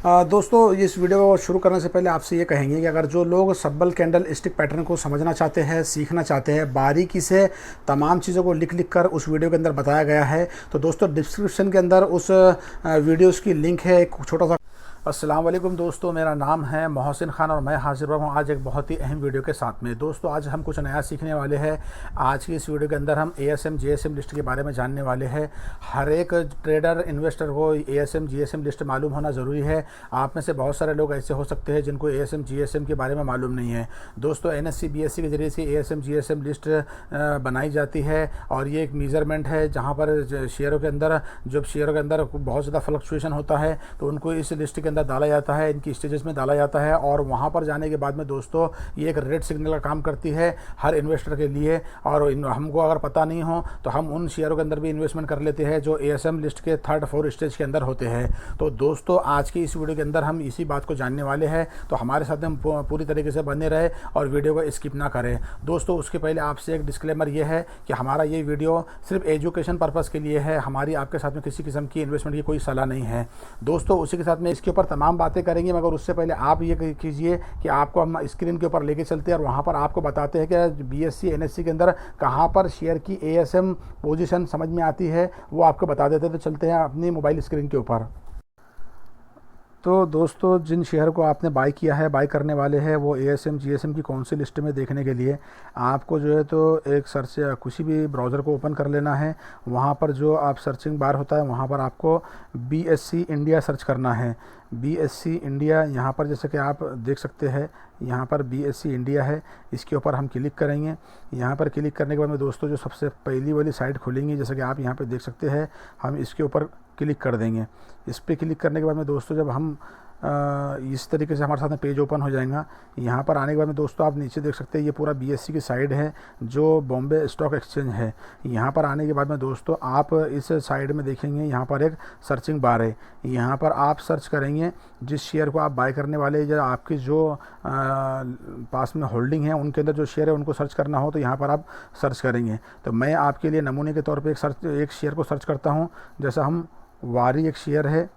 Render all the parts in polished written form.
दोस्तों इस वीडियो को शुरू करने से पहले आपसे ये कहेंगे कि अगर जो लोग सब्बल कैंडल स्टिक पैटर्न को समझना चाहते हैं, सीखना चाहते हैं, बारीकी से तमाम चीज़ों को लिख लिख कर उस वीडियो के अंदर बताया गया है, तो दोस्तों डिस्क्रिप्शन के अंदर उस वीडियोस की लिंक है, एक छोटा सा। अस्सलाम वालेकुम दोस्तों, मेरा नाम है मोहसिन खान और मैं हाजिर हुआ हूँ आज एक बहुत ही अहम वीडियो के साथ में। दोस्तों आज हम कुछ नया सीखने वाले हैं। आज की इस वीडियो के अंदर हम ASM GSM लिस्ट के बारे में जानने वाले हैं। हर एक ट्रेडर इन्वेस्टर को ASM GSM लिस्ट मालूम होना ज़रूरी है। आप में से बहुत सारे लोग ऐसे हो सकते हैं जिनको ASM GSM के बारे में मालूम नहीं है। दोस्तों NSE BSE के ज़रिए से ASM GSM लिस्ट बनाई जाती है और ये एक मेज़रमेंट है जहाँ पर शेयरों के अंदर जब शेयरों के अंदर बहुत ज़्यादा फ्लक्चुएशन होता है तो उनको इस लिस्ट के अंदर डाला जाता है, इनकी स्टेजेस में डाला जाता है और वहाँ पर जाने के बाद में दोस्तों ये एक रेड सिग्नल का काम करती है हर इन्वेस्टर के लिए। और हमको अगर पता नहीं हो तो हम उन शेयरों के अंदर भी इन्वेस्टमेंट कर लेते हैं जो ASM लिस्ट के 3rd 4th स्टेज के अंदर होते हैं। तो दोस्तों आज की इस वीडियो के अंदर हम इसी बात को जानने वाले हैं, तो हमारे साथ में पूरी तरीके से बने रहे और वीडियो को स्किप ना करें। दोस्तों उसके पहले आपसे एक डिस्क्लेमर ये है कि हमारा ये वीडियो सिर्फ एजुकेशन पर्पज़ के लिए है, हमारी आपके साथ में किसी किस्म की इन्वेस्टमेंट की कोई सलाह नहीं है। दोस्तों उसी के साथ में इसके ऊपर तमाम बातें करेंगे, मगर उससे पहले आप ये कीजिए कि आपको हम स्क्रीन के ऊपर लेके चलते हैं और वहाँ पर आपको बताते हैं कि BSE NSE के अंदर कहाँ पर शेयर की ASM पोजीशन समझ में आती है, वो आपको बता देते हैं। तो चलते हैं अपनी मोबाइल स्क्रीन के ऊपर। तो दोस्तों जिन शेयर को आपने बाई किया है, बाई करने वाले हैं, वो ASM GSM की कौन सी लिस्ट में देखने के लिए आपको जो है तो एक सर्च किसी भी ब्राउज़र को ओपन कर लेना है। वहाँ पर जो आप सर्चिंग बार होता है वहाँ पर आपको BSE इंडिया सर्च करना है। BSE इंडिया यहाँ पर जैसे कि आप देख सकते हैं, यहाँ पर BSE इंडिया है, इसके ऊपर हम क्लिक करेंगे। यहाँ पर क्लिक करने के बाद में दोस्तों जो सबसे पहली वाली साइट खुलेंगी, जैसे कि आप यहाँ पर देख सकते हैं, हम इसके ऊपर क्लिक कर देंगे। इस पर क्लिक करने के बाद में दोस्तों जब हम इस तरीके से हमारे साथ में पेज ओपन हो जाएगा। यहाँ पर आने के बाद में दोस्तों आप नीचे देख सकते हैं, ये पूरा BSE की साइड है जो बॉम्बे स्टॉक एक्सचेंज है। यहाँ पर आने के बाद में दोस्तों आप इस साइड में देखेंगे, यहाँ पर एक सर्चिंग बार है। यहाँ पर आप सर्च करेंगे जिस शेयर को आप बाय करने वाले, या आपकी जो पास में होल्डिंग है उनके अंदर जो शेयर है उनको सर्च करना हो तो यहाँ पर आप सर्च करेंगे। तो मैं आपके लिए नमूने के तौर पर एक शेयर को सर्च करता हूँ। जैसा हम वारी एक शेयर है,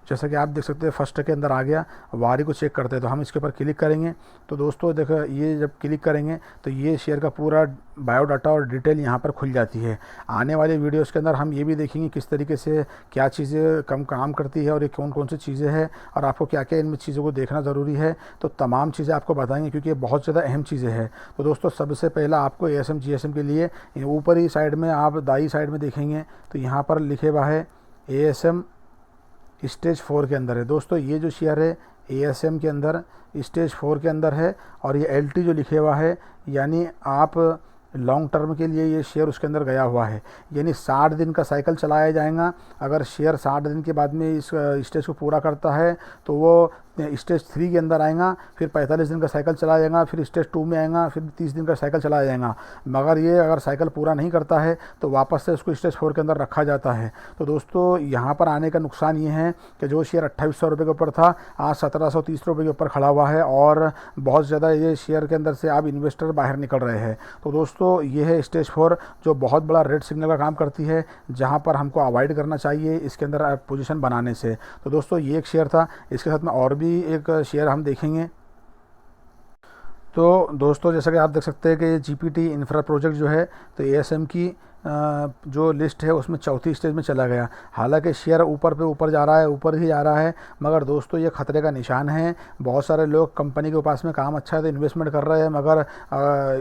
जैसा कि आप देख सकते हैं फर्स्ट के अंदर आ गया, वारी को चेक करते हैं। तो हम इसके ऊपर क्लिक करेंगे। तो दोस्तों देखो ये जब क्लिक करेंगे तो ये शेयर का पूरा बायोडाटा और डिटेल यहाँ पर खुल जाती है। आने वाले वीडियोस के अंदर हम ये भी देखेंगे किस तरीके से क्या चीज़ें काम करती है और ये कौन कौन सी चीज़ें हैं और आपको क्या क्या इनमें चीज़ों को देखना ज़रूरी है। तो तमाम चीज़ें आपको बताएंगे क्योंकि ये बहुत ज़्यादा अहम चीज़ें हैं। तो दोस्तों सबसे पहला आपको ASM GSM के लिए ऊपर ही साइड में आप दाई साइड में देखेंगे तो यहाँ पर लिखे हुआ है ASM स्टेज 4 के अंदर है। दोस्तों ये जो शेयर है ASM के अंदर स्टेज 4 के अंदर है और ये LT जो लिखे हुआ है यानी आप लॉन्ग टर्म के लिए ये शेयर उसके अंदर गया हुआ है, यानी 60 दिन का साइकिल चलाया जाएगा। अगर शेयर 60 दिन के बाद में इस स्टेज को पूरा करता है तो वो स्टेज 3 के अंदर आएगा, फिर 45 दिन का साइकिल चलाया जाएगा, फिर स्टेज 2 में आएगा, फिर 30 दिन का साइकिल चलाया जाएगा। मगर ये अगर साइकिल पूरा नहीं करता है तो वापस से उसको स्टेज 4 के अंदर रखा जाता है। तो दोस्तों यहाँ पर आने का नुकसान ये है कि जो शेयर 2800 रुपये के ऊपर था आज 1730 रुपये के ऊपर खड़ा हुआ है और बहुत ज़्यादा ये शेयर के अंदर से अब इन्वेस्टर बाहर निकल रहे हैं। तो दोस्तों ये है स्टेज 4 जो बहुत बड़ा रेड सिग्नल का काम करती है, जहाँ पर हमको अवॉइड करना चाहिए इसके अंदर पोजीशन बनाने से। तो दोस्तों ये एक शेयर था, इसके साथ में और भी एक शेयर हम देखेंगे। तो दोस्तों जैसा कि आप देख सकते हैं कि ये GPT इंफ्रा प्रोजेक्ट जो है तो ASM की जो लिस्ट है उसमें 4थी स्टेज में चला गया। हालांकि शेयर ऊपर पे ऊपर जा रहा है, ऊपर ही जा रहा है, मगर दोस्तों ये खतरे का निशान है। बहुत सारे लोग कंपनी के पास में काम अच्छा है तो इन्वेस्टमेंट कर रहे हैं, मगर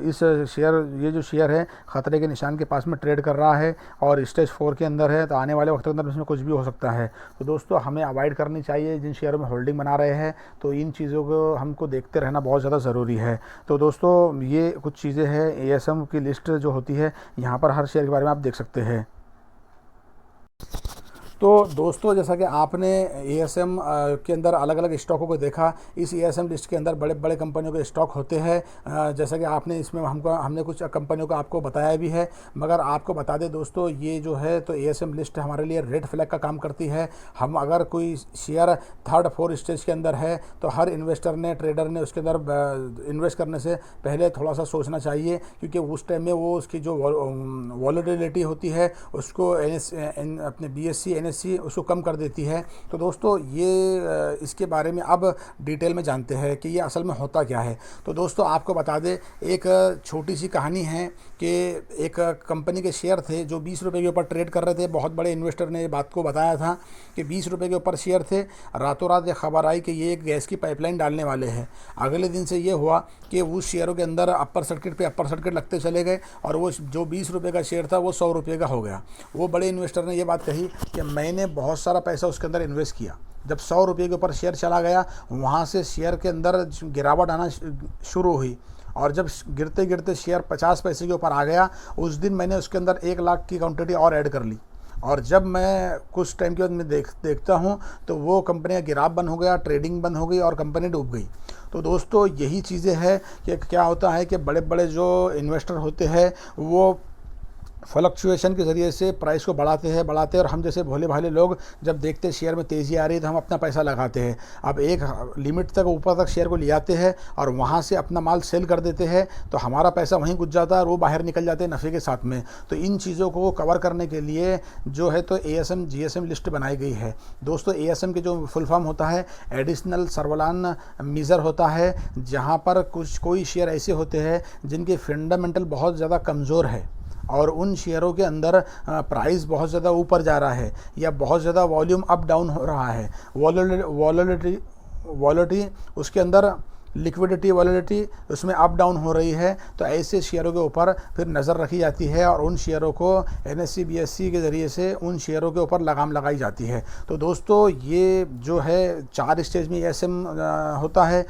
ये जो शेयर है ख़तरे के निशान के पास में ट्रेड कर रहा है और स्टेज 4 के अंदर है। तो आने वाले वक्त के अंदर इसमें कुछ भी हो सकता है। तो दोस्तों हमें अवॉइड करनी चाहिए जिन शेयरों में होल्डिंग बना रहे हैं, तो इन चीज़ों को हमको देखते रहना बहुत ज़्यादा ज़रूरी है। तो दोस्तों ये कुछ चीज़ें हैं ASM की लिस्ट जो होती है, यहाँ पर हर शेयर के बारे में आप देख सकते हैं। तो दोस्तों जैसा कि आपने ASM के अंदर अलग अलग स्टॉकों को देखा, इस ASM लिस्ट के अंदर बड़े बड़े कंपनियों के स्टॉक होते हैं। जैसा कि आपने इसमें हमने कुछ कंपनियों को आपको बताया भी है, मगर आपको बता दें दोस्तों ये जो है तो ASM लिस्ट हमारे लिए रेड फ्लैग का काम करती है। हम अगर कोई शेयर 3rd 4th स्टेज के अंदर है तो हर इन्वेस्टर ने ट्रेडर ने उसके अंदर इन्वेस्ट करने से पहले थोड़ा सा सोचना चाहिए, क्योंकि उस टाइम में वो उसकी जो वॉलेटिलिटी होती है उसको अपने BSE एनएससी उसको कम कर देती है। तो दोस्तों ये इसके बारे में अब डिटेल में जानते हैं कि ये असल में होता क्या है। तो दोस्तों आपको बता दें, एक छोटी सी कहानी है कि एक कंपनी के शेयर थे जो 20 रुपये के ऊपर ट्रेड कर रहे थे। बहुत बड़े इन्वेस्टर ने बात को बताया था कि 20 रुपये के ऊपर शेयर थे। रातों रात ये खबर आई कि ये एक गैस की पाइपलाइन डालने वाले हैं। अगले दिन से ये हुआ कि उस शेयरों के अंदर अपर सर्किट पे अपर सर्किट लगते चले गए और वो जो 20 रुपये का शेयर था वो 100 रुपये का हो गया। वो बड़े इन्वेस्टर ने ये बात कही कि मैंने बहुत सारा पैसा उसके अंदर इन्वेस्ट किया। जब 100 रुपये के ऊपर शेयर चला गया, वहाँ से शेयर के अंदर गिरावट आना शुरू हुई और जब गिरते गिरते शेयर 50 पैसे के ऊपर आ गया, उस दिन मैंने उसके अंदर 1 लाख की क्वांटिटी और ऐड कर ली। और जब मैं कुछ टाइम के बाद मैं देखता हूँ तो वो कंपनी का गिराव बंद हो गया, ट्रेडिंग बंद हो गई और कंपनी डूब गई। तो दोस्तों यही चीज़ें हैं कि क्या होता है कि बड़े बड़े जो इन्वेस्टर होते हैं वो फ्लक्चुएशन के ज़रिए से प्राइस को बढ़ाते हैं और हम जैसे भोले भाले लोग जब देखते हैं शेयर में तेज़ी आ रही है तो हम अपना पैसा लगाते हैं। अब एक लिमिट तक ऊपर तक शेयर को ले आते हैं और वहाँ से अपना माल सेल कर देते हैं, तो हमारा पैसा वहीं घुस जाता है और वो बाहर निकल जाते हैं नफ़े के साथ में। तो इन चीज़ों को कवर करने के लिए जो है तो ASM GSM लिस्ट बनाई गई है। दोस्तों ASM के जो फुल फॉर्म होता है एडिशनल सर्वलान मीज़र होता है, जहाँ पर कोई शेयर ऐसे होते हैं जिनके फंडामेंटल बहुत ज़्यादा कमज़ोर है और उन शेयरों के अंदर प्राइस बहुत ज़्यादा ऊपर जा रहा है या बहुत ज़्यादा वॉल्यूम अप डाउन हो रहा है, वॉलेटिलिटी उसके अंदर लिक्विडिटी वॉलेटिलिटी उसमें अप डाउन हो रही है। तो ऐसे शेयरों के ऊपर फिर नज़र रखी जाती है और उन शेयरों को NSE BSE के ज़रिए से उन शेयरों के ऊपर लगाम लगाई जाती है। तो दोस्तों ये जो है 4 स्टेज में ASM होता है।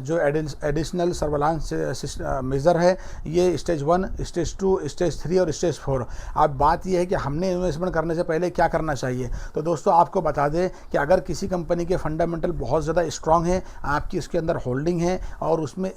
जो एडिशनल सर्वेलांस मेज़र है ये स्टेज 1, स्टेज 2, स्टेज 3 और स्टेज 4। अब बात यह है कि हमने इन्वेस्टमेंट करने से पहले क्या करना चाहिए। तो दोस्तों आपको बता दें कि अगर किसी कंपनी के फंडामेंटल बहुत ज़्यादा स्ट्रॉन्ग है, आपकी इसके अंदर होल्डिंग है और उसमें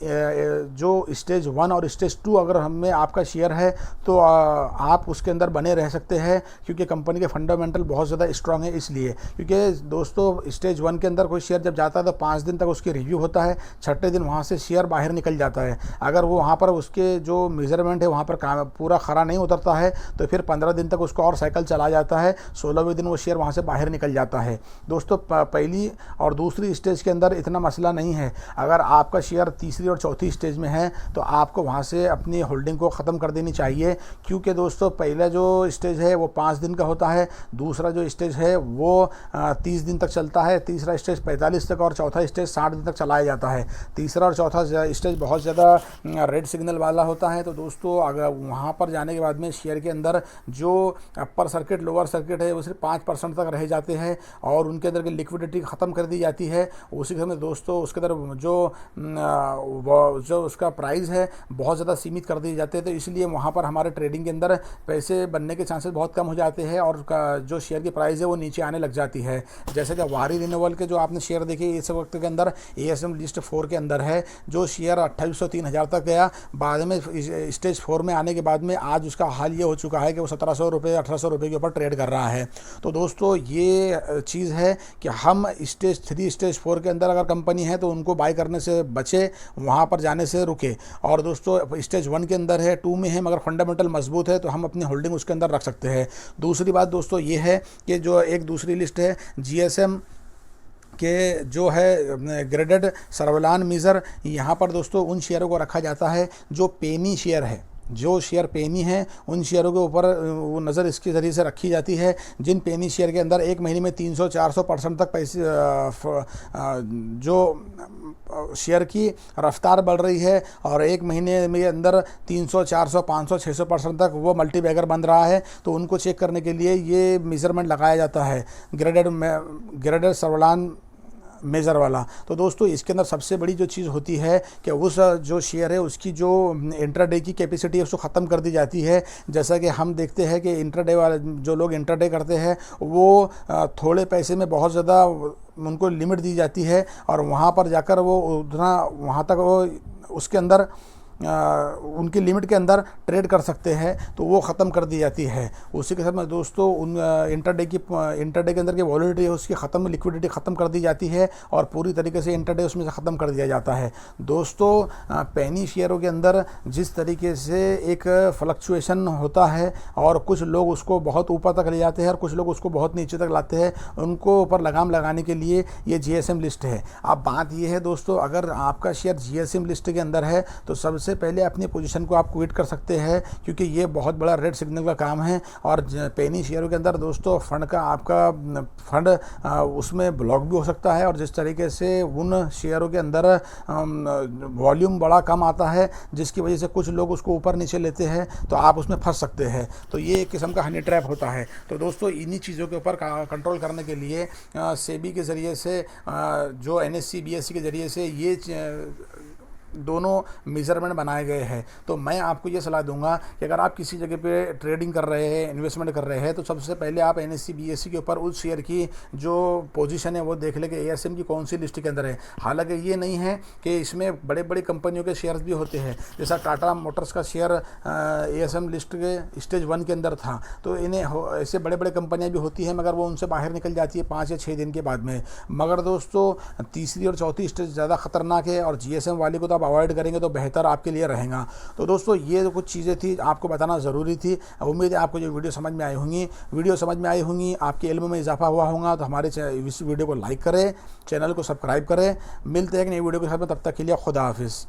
जो स्टेज 1 और स्टेज 2 अगर हमें आपका शेयर है तो आप उसके अंदर बने रह सकते हैं, क्योंकि कंपनी के फंडामेंटल बहुत ज़्यादा स्ट्रांग है। इसलिए क्योंकि दोस्तों स्टेज 1 के अंदर कोई शेयर जब जाता है तो 5 दिन तक उसकी रिव्यू होता है, छठे दिन वहाँ से शेयर बाहर निकल जाता है। अगर वो वहाँ पर उसके जो मेजरमेंट है वहाँ पर पूरा खरा नहीं उतरता है तो फिर 15 दिन तक उसको और साइकिल चला जाता है, 16वें दिन वो शेयर वहाँ से बाहर निकल जाता है। दोस्तों पहली और दूसरी स्टेज के अंदर इतना मसला नहीं है। अगर आपका शेयर तीसरी और चौथी स्टेज में है तो आपको वहाँ से अपनी होल्डिंग को ख़त्म कर देनी चाहिए, क्योंकि दोस्तों पहला जो स्टेज है वो 5 दिन का होता है, दूसरा जो स्टेज है वो 30 दिन तक चलता है, तीसरा स्टेज 45 तक और चौथा स्टेज 60 दिन तक चलाया जाता है। तीसरा और चौथा स्टेज बहुत ज़्यादा रेड सिग्नल वाला होता है। तो दोस्तों अगर वहाँ पर जाने के बाद में शेयर के अंदर जो अपर सर्किट लोअर सर्किट है वो सिर्फ 5% तक रह जाते हैं और उनके अंदर की लिक्विडिटी ख़त्म कर दी जाती है। उसी समय दोस्तों उसके अंदर जो उसका प्राइस है बहुत ज़्यादा सीमित कर दिए जाते हैं। तो इसलिए वहाँ पर हमारे ट्रेडिंग के अंदर पैसे बनने के चांसेस बहुत कम हो जाते हैं और जो शेयर की प्राइस है वो नीचे आने लग जाती है। जैसे कि वारी रिन्यूएबल के जो आपने शेयर देखे इस वक्त के अंदर ASM लिस्ट 4 के अंदर है, जो शेयर 2803,000 तक गया, बाद में स्टेज 4 में आने के बाद में आज उसका हाल ये हो चुका है कि वो 1700 रुपये 1800 रुपये के ऊपर ट्रेड कर रहा है। तो दोस्तों ये चीज़ है कि हम स्टेज 3 स्टेज 4 के अंदर अगर कंपनी है तो उनको बाय करने से बचे, वहाँ पर जाने से रुके। और दोस्तों स्टेज 1 के अंदर है, 2 में है, मगर फंडामेंटल मजबूत है तो हम अपनी होल्डिंग उसके अंदर रख सकते हैं। दूसरी बात दोस्तों ये है कि जो एक दूसरी लिस्ट है GSM के जो है ग्रेडेड सर्वलान मीज़र, यहाँ पर दोस्तों उन शेयरों को रखा जाता है जो पेनी शेयर है। जो शेयर पेनी है उन शेयरों के ऊपर वो नज़र इसके ज़रिए से रखी जाती है जिन पेनी शेयर के अंदर एक महीने में 300-400% तक पैसे जो शेयर की रफ्तार बढ़ रही है और एक महीने में अंदर 300, 400, 500, 600% तक वो मल्टी बैगर बन रहा है, तो उनको चेक करने के लिए ये मेज़रमेंट लगाया जाता है ग्रेडेड सर्वलान मेज़र वाला। तो दोस्तों इसके अंदर सबसे बड़ी जो चीज़ होती है कि उस जो शेयर है उसकी जो इंट्राडे की कैपेसिटी है उसको ख़त्म कर दी जाती है। जैसा कि हम देखते हैं कि इंट्राडे वाले जो लोग इंट्राडे करते हैं वो थोड़े पैसे में बहुत ज़्यादा उनको लिमिट दी जाती है और वहाँ पर जाकर वो उतना वहाँ तक वो उसके अंदर उनकी लिमिट के अंदर ट्रेड कर सकते हैं तो वो ख़त्म कर दी जाती है। उसी के साथ में दोस्तों उन इंटरडे के अंदर की वॉलिडिटी है उसकी ख़त्म, लिक्विडिटी ख़त्म कर दी जाती है और पूरी तरीके से इंटरडे उसमें से ख़त्म कर दिया जाता है। दोस्तों पेनी शेयरों के अंदर जिस तरीके से एक फ्लक्चुएशन होता है और कुछ लोग उसको बहुत ऊपर तक ले जाते हैं और कुछ लोग उसको बहुत नीचे तक लाते हैं, उनको ऊपर लगाम लगाने के लिए ये जीएसएम लिस्ट है। अब बात ये है दोस्तों, अगर आपका शेयर जीएसएम लिस्ट के अंदर है तो सबसे पहले अपनी पोजीशन को आप क्विट कर सकते हैं, क्योंकि ये बहुत बड़ा रेड सिग्नल का काम है। और पेनी शेयरों के अंदर दोस्तों फंड का आपका फंड उसमें ब्लॉक भी हो सकता है, और जिस तरीके से उन शेयरों के अंदर वॉल्यूम बड़ा कम आता है जिसकी वजह से कुछ लोग उसको ऊपर नीचे लेते हैं तो आप उसमें फंस सकते हैं। तो ये एक किस्म का हनी ट्रैप होता है। तो दोस्तों इन्हीं चीज़ों के ऊपर कंट्रोल करने के लिए सेबी के ज़रिए से जो एनएससी बीएससी के ज़रिए से ये दोनों मेजरमेंट बनाए गए हैं। तो मैं आपको ये सलाह दूंगा कि अगर आप किसी जगह पे ट्रेडिंग कर रहे हैं, इन्वेस्टमेंट कर रहे हैं, तो सबसे पहले आप एनएससी बीएससी के ऊपर उस शेयर की जो पोजीशन है वो देख लें कि एएसएम की कौन सी लिस्ट के अंदर है। हालांकि ये नहीं है कि इसमें बड़े बड़े कंपनियों के शेयर्स भी होते हैं, जैसा टाटा मोटर्स का शेयर एएसएम लिस्ट के स्टेज 1 के अंदर था, तो इन्हें ऐसे बड़े बड़े कंपनियाँ भी होती हैं मगर वो उनसे बाहर निकल जाती है 5 या 6 दिन के बाद में। मगर दोस्तों तीसरी और चौथी स्टेज ज़्यादा खतरनाक है और जीएसएम वाले को तो अवॉइड करेंगे तो बेहतर आपके लिए रहेगा। तो दोस्तों ये कुछ चीज़ें थी आपको बताना ज़रूरी थी। उम्मीद है आपको जो वीडियो समझ में आई होंगी, आपके इल्म में इजाफा हुआ होगा। तो हमारे इस वीडियो को लाइक करें, चैनल को सब्सक्राइब करें। मिलते हैं एक नई वीडियो के साथ में, तब तक के लिए खुदा हाफिज़।